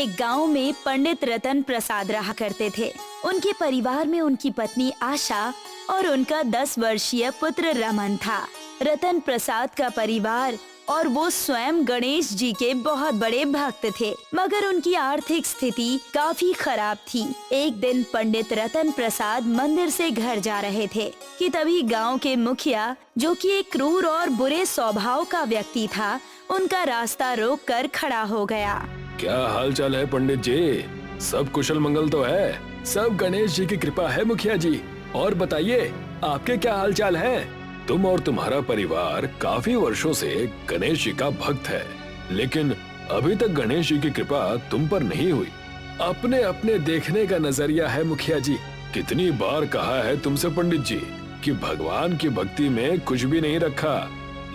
एक गांव में पंडित रतन प्रसाद रहा करते थे। उनके परिवार में उनकी पत्नी आशा और उनका 10 वर्षीय पुत्र रमन था। रतन प्रसाद का परिवार और वो स्वयं गणेश जी के बहुत बड़े भक्त थे, मगर उनकी आर्थिक स्थिति काफी खराब थी। एक दिन पंडित रतन प्रसाद मंदिर से घर जा रहे थे कि तभी गांव के मुखिया, जो कि एक क्रूर और बुरे स्वभाव का व्यक्ति था, उनका रास्ता रोककर खड़ा हो गया। क्या हाल चाल है पंडित जी? सब कुशल मंगल तो है? सब गणेश जी की कृपा है मुखिया जी। और बताइए, आपके क्या हाल चाल है? तुम और तुम्हारा परिवार काफी वर्षों से गणेश जी का भक्त है, लेकिन अभी तक गणेश जी की कृपा तुम पर नहीं हुई। अपने अपने देखने का नजरिया है मुखिया जी। कितनी बार कहा है तुमसे पंडित जी कि भगवान की भक्ति में कुछ भी नहीं रखा,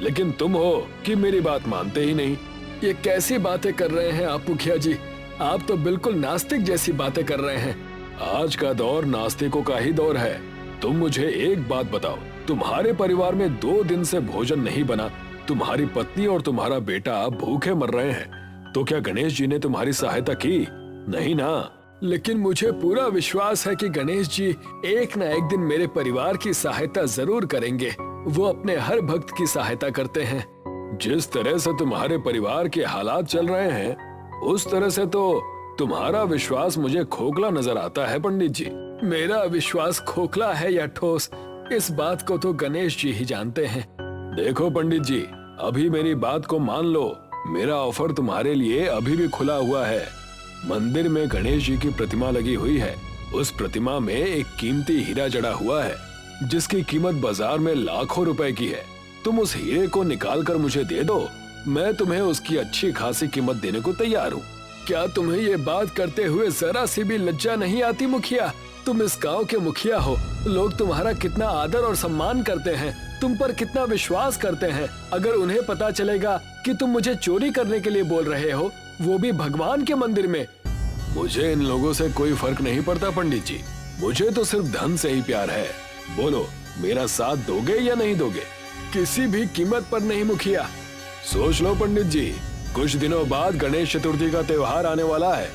लेकिन तुम हो कि मेरी बात मानते ही नहीं। ये कैसी बातें कर रहे हैं आप मुखिया जी? आप तो बिल्कुल नास्तिक जैसी बातें कर रहे हैं। आज का दौर नास्तिकों का ही दौर है। तुम मुझे एक बात बताओ, तुम्हारे परिवार में 2 दिन से भोजन नहीं बना, तुम्हारी पत्नी और तुम्हारा बेटा भूखे मर रहे हैं, तो क्या गणेश जी ने तुम्हारी सहायता की? नहीं ना? लेकिन मुझे पूरा विश्वास है कि गणेश जी एक न एक दिन मेरे परिवार की सहायता जरूर करेंगे। वो अपने हर भक्त की सहायता करते हैं। जिस तरह से तुम्हारे परिवार के हालात चल रहे हैं, उस तरह से तो तुम्हारा विश्वास मुझे खोखला नजर आता है पंडित जी। मेरा विश्वास खोखला है या ठोस, इस बात को तो गणेश जी ही जानते हैं। देखो पंडित जी, अभी मेरी बात को मान लो। मेरा ऑफर तुम्हारे लिए अभी भी खुला हुआ है। मंदिर में गणेश जी की प्रतिमा लगी हुई है। उस प्रतिमा में एक कीमती हीरा जड़ा हुआ है, जिसकी कीमत बाजार में लाखों रुपए की है। तुम उस हीरे को निकाल कर मुझे दे दो, मैं तुम्हें उसकी अच्छी खासी कीमत देने को तैयार हूँ। क्या तुम्हें ये बात करते हुए जरा सी भी लज्जा नहीं आती मुखिया? तुम इस गांव के मुखिया हो, लोग तुम्हारा कितना आदर और सम्मान करते हैं, तुम पर कितना विश्वास करते हैं। अगर उन्हें पता चलेगा कि तुम मुझे चोरी करने के लिए बोल रहे हो, वो भी भगवान के मंदिर में। मुझे इन लोगों से कोई फर्क नहीं पड़ता पंडित जी, मुझे तो सिर्फ धन से ही प्यार है। बोलो, मेरा साथ दोगे या नहीं दोगे? किसी भी कीमत पर नहीं मुखिया। सोच लो पंडित जी, कुछ दिनों बाद गणेश चतुर्थी का त्योहार आने वाला है।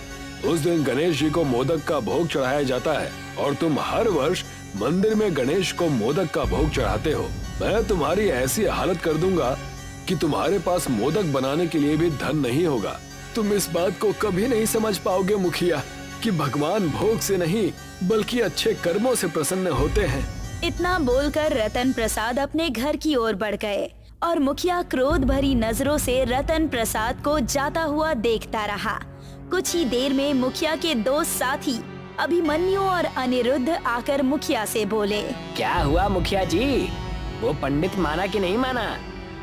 उस दिन गणेश जी को मोदक का भोग चढ़ाया जाता है और तुम हर वर्ष मंदिर में गणेश को मोदक का भोग चढ़ाते हो। मैं तुम्हारी ऐसी हालत कर दूंगा कि तुम्हारे पास मोदक बनाने के लिए भी धन नहीं होगा। तुम इस बात को कभी नहीं समझ पाओगे मुखिया कि भगवान भोग से नहीं बल्कि अच्छे कर्मों से प्रसन्न होते हैं। इतना बोलकर रतन प्रसाद अपने घर की ओर बढ़ गए और मुखिया क्रोध भरी नजरों से रतन प्रसाद को जाता हुआ देखता रहा। कुछ ही देर में मुखिया के 2 साथी अभिमन्यु और अनिरुद्ध आकर मुखिया से बोले, क्या हुआ मुखिया जी? वो पंडित माना कि नहीं माना?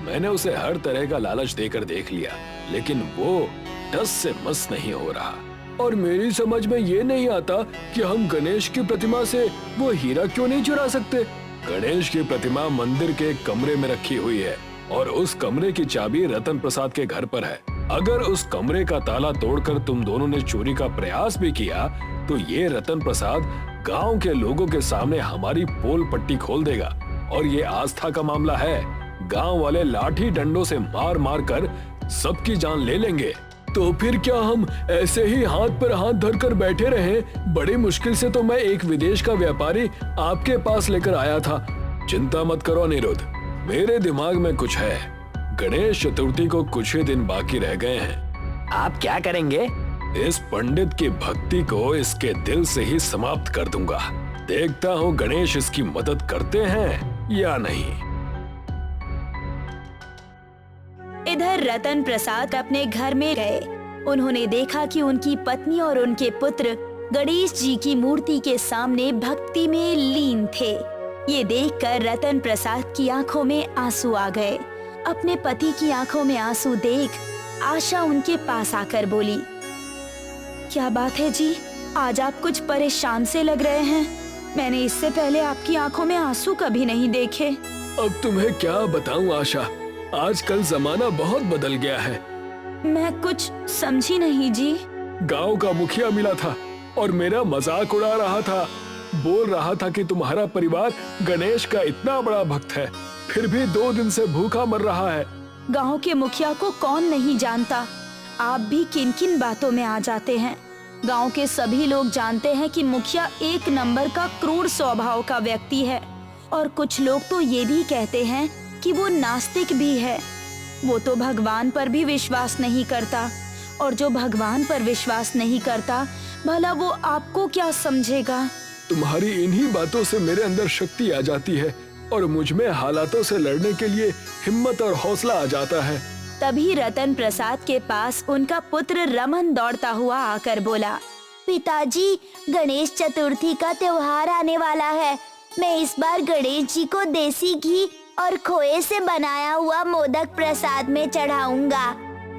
मैंने उसे हर तरह का लालच देकर देख लिया, लेकिन वो टस से मस नहीं हो रहा। और मेरी समझ में ये नहीं आता कि हम गणेश की प्रतिमा से वो हीरा क्यों नहीं चुरा सकते। गणेश की प्रतिमा मंदिर के कमरे में रखी हुई है और उस कमरे की चाबी रतन प्रसाद के घर पर है। अगर उस कमरे का ताला तोड़कर तुम दोनों ने चोरी का प्रयास भी किया, तो ये रतन प्रसाद गांव के लोगों के सामने हमारी पोल पट्टी खोल देगा और ये आस्था का मामला है। गांव वाले लाठी डंडों से मार मार कर सबकी जान ले लेंगे। तो फिर क्या हम ऐसे ही हाथ पर हाथ धरकर बैठे रहें? बड़ी मुश्किल से तो मैं एक विदेश का व्यापारी आपके पास लेकर आया था। चिंता मत करो अनिरुद्ध, मेरे दिमाग में कुछ है। गणेश चतुर्थी को कुछ ही दिन बाकी रह गए हैं। आप क्या करेंगे? इस पंडित की भक्ति को इसके दिल से ही समाप्त कर दूंगा। देखता हूँ गणेश इसकी मदद करते हैं या नहीं। इधर रतन प्रसाद अपने घर में गए। उन्होंने देखा कि उनकी पत्नी और उनके पुत्र गणेश जी की मूर्ति के सामने भक्ति में लीन थे। ये देखकर रतन प्रसाद की आंखों में आंसू आ गए। अपने पति की आंखों में आंसू देख आशा उनके पास आकर बोली, क्या बात है जी, आज आप कुछ परेशान से लग रहे हैं। मैंने इससे पहले आपकी आंखों में आंसू कभी नहीं देखे। अब तुम्हें क्या बताऊं आशा, आजकल जमाना बहुत बदल गया है। मैं कुछ समझी नहीं जी। गांव का मुखिया मिला था और मेरा मजाक उड़ा रहा था। बोल रहा था कि तुम्हारा परिवार गणेश का इतना बड़ा भक्त है, फिर भी 2 दिन से भूखा मर रहा है। गांव के मुखिया को कौन नहीं जानता। आप भी किन किन बातों में आ जाते हैं। गांव के सभी लोग जानते हैं कि मुखिया एक नंबर का क्रूर स्वभाव का व्यक्ति है और कुछ लोग तो ये भी कहते हैं कि वो नास्तिक भी है। वो तो भगवान पर भी विश्वास नहीं करता और जो भगवान पर विश्वास नहीं करता भला वो आपको क्या समझेगा। तुम्हारी इन्हीं बातों से मेरे अंदर शक्ति आ जाती है और मुझ में हालातों से लड़ने के लिए हिम्मत और हौसला आ जाता है। तभी रतन प्रसाद के पास उनका पुत्र रमन दौड़ता हुआ आकर बोला, पिताजी, गणेश चतुर्थी का त्योहार आने वाला है। मैं इस बार गणेश जी को देसी घी और खोए से बनाया हुआ मोदक प्रसाद में चढ़ाऊंगा।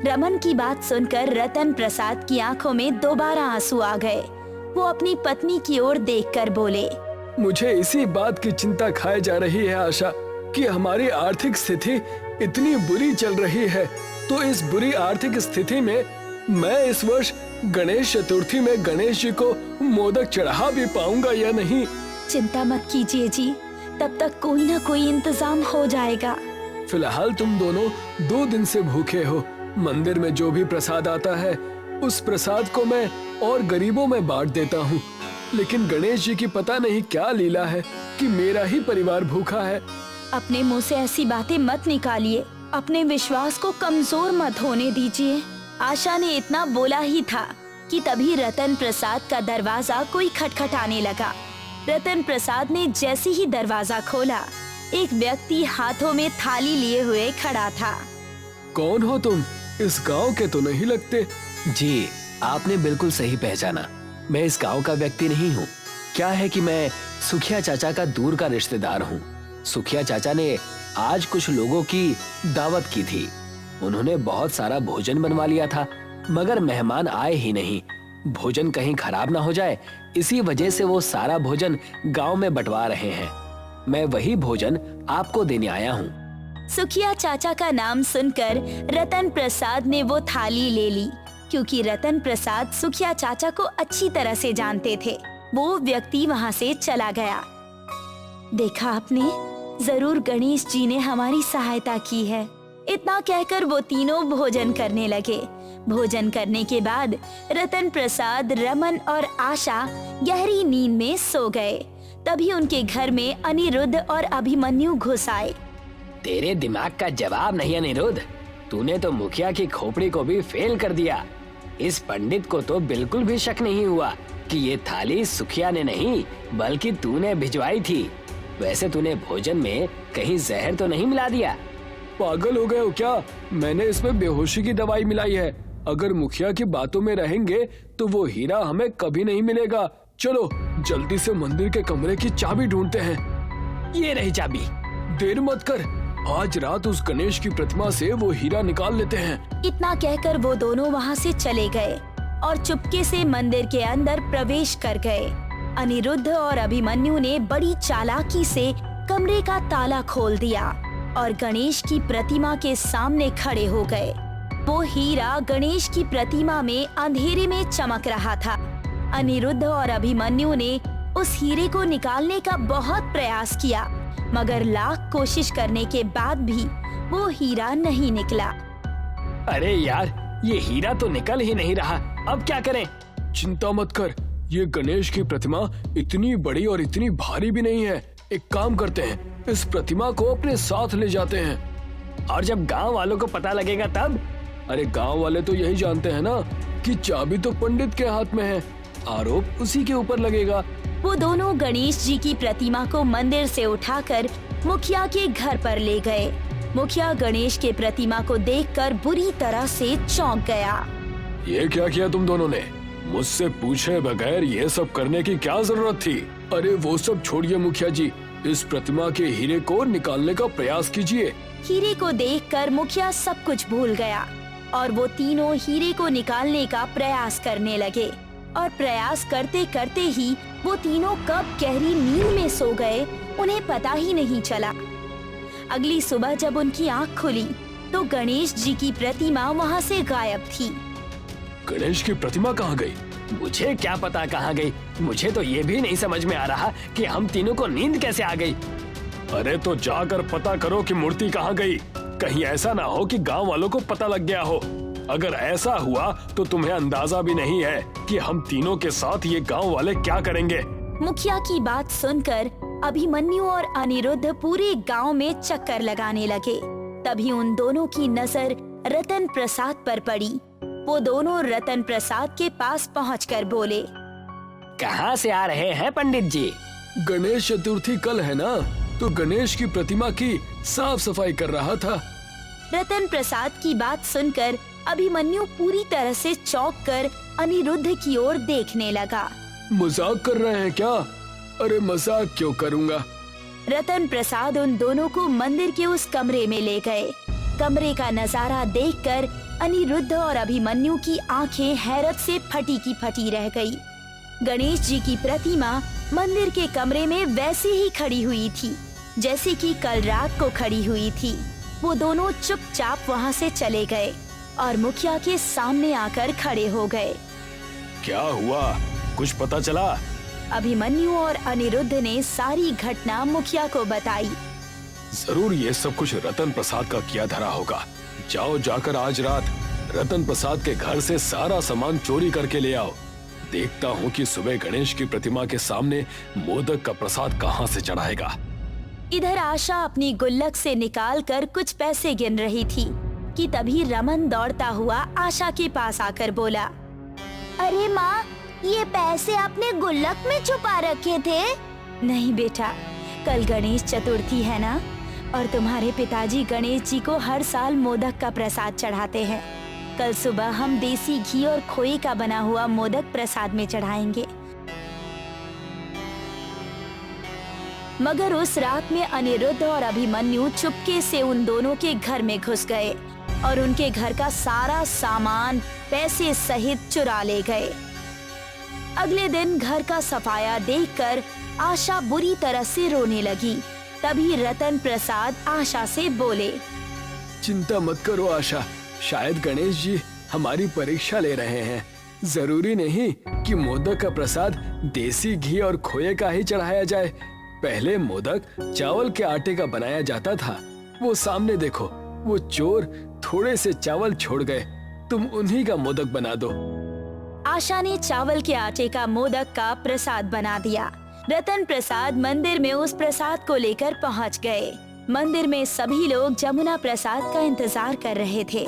रमन की बात सुनकर रतन प्रसाद की आंखों में दोबारा आंसू आ गए। वो अपनी पत्नी की ओर देखकर बोले, मुझे इसी बात की चिंता खाए जा रही है आशा कि हमारी आर्थिक स्थिति इतनी बुरी चल रही है, तो इस बुरी आर्थिक स्थिति में मैं इस वर्ष गणेश चतुर्थी में गणेश जी को मोदक चढ़ा भी पाऊंगा या नहीं। चिंता मत कीजिए जी, तब तक कोई ना कोई इंतजाम हो जाएगा। फिलहाल तुम दोनों 2 दिन से भूखे हो। मंदिर में जो भी प्रसाद आता है उस प्रसाद को मैं और गरीबों में बांट देता हूँ, लेकिन गणेश जी की पता नहीं क्या लीला है कि मेरा ही परिवार भूखा है। अपने मुंह से ऐसी बातें मत निकालिए, अपने विश्वास को कमजोर मत होने दीजिए। आशा ने इतना बोला ही था कि तभी रतन प्रसाद का दरवाजा कोई खटखटाने लगा। रतन प्रसाद ने जैसे ही दरवाजा खोला, एक व्यक्ति हाथों में थाली लिए हुए खड़ा था। कौन हो तुम? इस गांव के तो नहीं लगते। जी, आपने बिल्कुल सही पहचाना। मैं इस गांव का व्यक्ति नहीं हूँ। क्या है कि मैं सुखिया चाचा का दूर का रिश्तेदार हूँ। सुखिया चाचा ने आज कुछ लोगों की दावत की थी। उन्होंने बहुत सारा भोजन बनवा लिया था, मगर मेहमान आए ही नहीं। भोजन कहीं खराब ना हो जाए, इसी वजह से वो सारा भोजन गांव में बंटवा रहे हैं। मैं वही भोजन आपको देने आया हूँ। सुखिया चाचा का नाम सुनकर रतन प्रसाद ने वो थाली ले ली, क्योंकि रतन प्रसाद सुखिया चाचा को अच्छी तरह से जानते थे। वो व्यक्ति वहाँ से चला गया। देखा आपने, जरूर गणेश जी ने हमारी सहायता की है। इतना कहकर वो तीनों भोजन करने लगे। भोजन करने के बाद रतन प्रसाद, रमन और आशा गहरी नींद में सो गए। तभी उनके घर में अनिरुद्ध और अभिमन्यु घुस आए। तेरे दिमाग का जवाब नहीं अनिरुद्ध, तूने तो मुखिया की खोपड़ी को भी फेल कर दिया। इस पंडित को तो बिल्कुल भी शक नहीं हुआ कि ये थाली सुखिया ने नहीं बल्कि तूने भिजवाई थी। वैसे तूने भोजन में कहीं जहर तो नहीं मिला दिया? पागल हो गए हो क्या? मैंने इसमें बेहोशी की दवाई मिलाई है। अगर मुखिया की बातों में रहेंगे तो वो हीरा हमें कभी नहीं मिलेगा। चलो जल्दी से मंदिर के कमरे की चाबी ढूंढते हैं। ये रही चाबी। देर मत कर, आज रात उस गणेश की प्रतिमा से वो हीरा निकाल लेते हैं। इतना कहकर वो दोनों वहाँ से चले गए और चुपके से मंदिर के अंदर प्रवेश कर गए। अनिरुद्ध और अभिमन्यु ने बड़ी चालाकी से कमरे का ताला खोल दिया और गणेश की प्रतिमा के सामने खड़े हो गए। वो हीरा गणेश की प्रतिमा में अंधेरे में चमक रहा था। अनिरुद्ध और अभिमन्यु ने उस हीरे को निकालने का बहुत प्रयास किया, मगर लाख कोशिश करने के बाद भी वो हीरा नहीं निकला। अरे यार, ये हीरा तो निकल ही नहीं रहा। अब क्या करें? चिंता मत कर, ये गणेश की प्रतिमा इतनी बड़ी और इतनी भारी भी नहीं है। एक काम करते हैं, इस प्रतिमा को अपने साथ ले जाते हैं। और जब गांव वालों को पता लगेगा तब? अरे गांव वाले तो यही जानते हैं ना कि चाबी तो पंडित के हाथ में है, आरोप उसी के ऊपर लगेगा। वो दोनों गणेश जी की प्रतिमा को मंदिर से उठाकर मुखिया के घर पर ले गए। मुखिया गणेश के प्रतिमा को देखकर बुरी तरह से चौंक गया। ये क्या किया तुम दोनों ने? मुझसे पूछे बगैर ये सब करने की क्या जरूरत थी? अरे वो सब छोड़िए मुखिया जी, इस प्रतिमा के हीरे को निकालने का प्रयास कीजिए। हीरे को देखकर मुखिया सब कुछ भूल गया और वो तीनों हीरे को निकालने का प्रयास करने लगे। और प्रयास करते करते ही वो तीनों कब गहरी नींद में सो गए, उन्हें पता ही नहीं चला। अगली सुबह जब उनकी आँख खुली तो गणेश जी की प्रतिमा वहाँ से गायब थी। गणेश की प्रतिमा कहाँ गई? मुझे क्या पता कहाँ गई। मुझे तो ये भी नहीं समझ में आ रहा कि हम तीनों को नींद कैसे आ गई। अरे तो जाकर पता करो कि मूर्ति कहाँ गई। कहीं ऐसा ना हो कि गांव वालों को पता लग गया हो। अगर ऐसा हुआ तो तुम्हें अंदाजा भी नहीं है कि हम तीनों के साथ ये गांव वाले क्या करेंगे। मुखिया की बात सुनकर अभिमन्यु और अनिरुद्ध पूरे गांव में चक्कर लगाने लगे। तभी उन दोनों की नजर रतन प्रसाद पर पड़ी। वो दोनों रतन प्रसाद के पास पहुंचकर बोले, कहाँ से आ रहे हैं पंडित जी? गणेश चतुर्थी कल है ना, तो गणेश की प्रतिमा की साफ सफाई कर रहा था। रतन प्रसाद की बात सुनकर अभिमन्यु पूरी तरह से चौंक कर अनिरुद्ध की ओर देखने लगा। मजाक कर रहे हैं क्या? अरे मजाक क्यों करूँगा। रतन प्रसाद उन दोनों को मंदिर के उस कमरे में ले गए। कमरे का नजारा देखकर अनिरुद्ध और अभिमन्यु की आंखें हैरत से फटी की फटी रह गई। गणेश जी की प्रतिमा मंदिर के कमरे में वैसे ही खड़ी हुई थी जैसे कि कल रात को खड़ी हुई थी। वो दोनों चुपचाप वहाँ से चले गए और मुखिया के सामने आकर खड़े हो गए। क्या हुआ, कुछ पता चला? अभिमन्यु और अनिरुद्ध ने सारी घटना मुखिया को बताई। जरूर ये सब कुछ रतन प्रसाद का किया धरा होगा। जाओ जाकर आज रात रतन प्रसाद के घर से सारा सामान चोरी करके ले आओ। देखता हूँ कि सुबह गणेश की प्रतिमा के सामने मोदक का प्रसाद कहाँ से चढ़ाएगा। इधर आशा अपनी गुल्लक से निकालकर कुछ पैसे गिन रही थी कि तभी रमन दौड़ता हुआ आशा के पास आकर बोला, अरे माँ, ये पैसे आपने गुल्लक में छुपा रखे थे? नहीं बेटा, कल गणेश चतुर्थी है ना, और तुम्हारे पिताजी गणेश जी को हर साल मोदक का प्रसाद चढ़ाते हैं। कल सुबह हम देसी घी और खोए का बना हुआ मोदक प्रसाद में चढ़ाएंगे। मगर उस रात में अनिरुद्ध और अभिमन्यु चुपके से उन दोनों के घर में घुस गए और उनके घर का सारा सामान पैसे सहित चुरा ले गए। अगले दिन घर का सफाया देखकर आशा बुरी तरह से रोने लगी। तभी रतन प्रसाद आशा से बोले, चिंता मत करो आशा, शायद गणेश जी हमारी परीक्षा ले रहे हैं। जरूरी नहीं कि मोदक का प्रसाद देसी घी और खोए का ही चढ़ाया जाए। पहले मोदक चावल के आटे का बनाया जाता था। वो सामने देखो, वो चोर थोड़े से चावल छोड़ गए। तुम उन्हीं का मोदक बना दो। आशा ने चावल के आटे का मोदक का प्रसाद बना दिया। रतन प्रसाद मंदिर में उस प्रसाद को लेकर पहुंच गए। मंदिर में सभी लोग जमुना प्रसाद का इंतजार कर रहे थे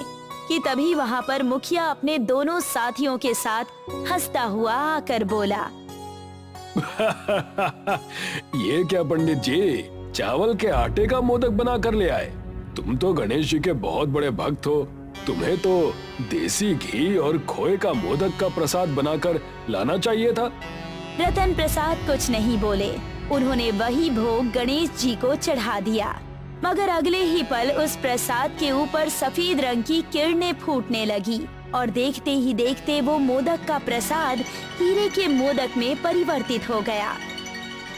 कि तभी वहां पर मुखिया अपने दोनों साथियों के साथ हंसता हुआ आकर बोला, ये क्या पंडित जी, चावल के आटे का मोदक बना कर ले आए? तुम तो गणेश जी के बहुत बड़े भक्त हो। तुम्हें तो देसी घी और खोए का मोदक का प्रसाद बनाकर लाना चाहिए था। रतन प्रसाद कुछ नहीं बोले। उन्होंने वही भोग गणेश जी को चढ़ा दिया। मगर अगले ही पल उस प्रसाद के ऊपर सफेद रंग की किरणें फूटने लगी और देखते ही देखते वो मोदक का प्रसाद हीरे के मोदक में परिवर्तित हो गया।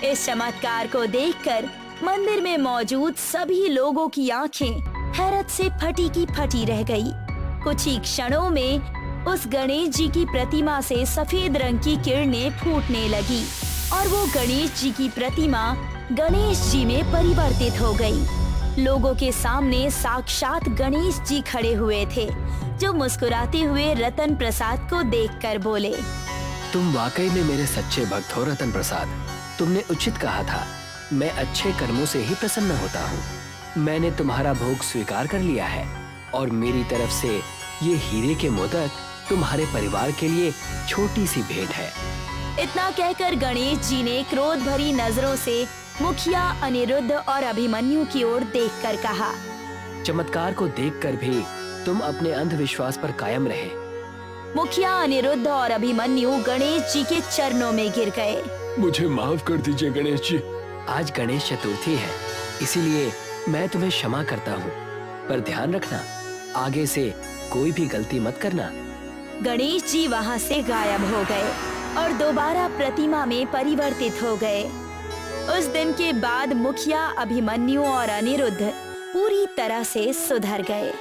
इस चमत्कार को देखकर मंदिर में मौजूद सभी लोगों की आंखें हैरत से फटी की फटी रह गई। कुछ ही क्षणों में उस गणेश जी की प्रतिमा से सफेद रंग की किरणें फूटने लगी और वो गणेश जी की प्रतिमा गणेश जी में परिवर्तित हो गई। लोगों के सामने साक्षात गणेश जी खड़े हुए थे, जो मुस्कुराते हुए रतन प्रसाद को देखकर बोले, तुम वाकई में मेरे सच्चे भक्त हो रतन प्रसाद। तुमने उचित कहा था, मैं अच्छे कर्मों से ही प्रसन्न होता हूँ। मैंने तुम्हारा भोग स्वीकार कर लिया है और मेरी तरफ से ये हीरे के मोदक तुम्हारे परिवार के लिए छोटी सी भेंट है। इतना कहकर गणेश जी ने क्रोध भरी नजरों से मुखिया, अनिरुद्ध और अभिमन्यु की ओर देखकर कहा, चमत्कार को देखकर भी तुम अपने अंधविश्वास पर कायम रहे। मुखिया, अनिरुद्ध और अभिमन्यु गणेश जी के चरणों में गिर गए। मुझे माफ कर दीजिए गणेश जी। आज गणेश चतुर्थी है, इसीलिए मैं तुम्हें क्षमा करता हूँ, पर ध्यान रखना आगे से कोई भी गलती मत करना। गणेश जी वहाँ से गायब हो गए और दोबारा प्रतिमा में परिवर्तित हो गए। उस दिन के बाद मुखिया, अभिमन्यु और अनिरुद्ध पूरी तरह से सुधर गए।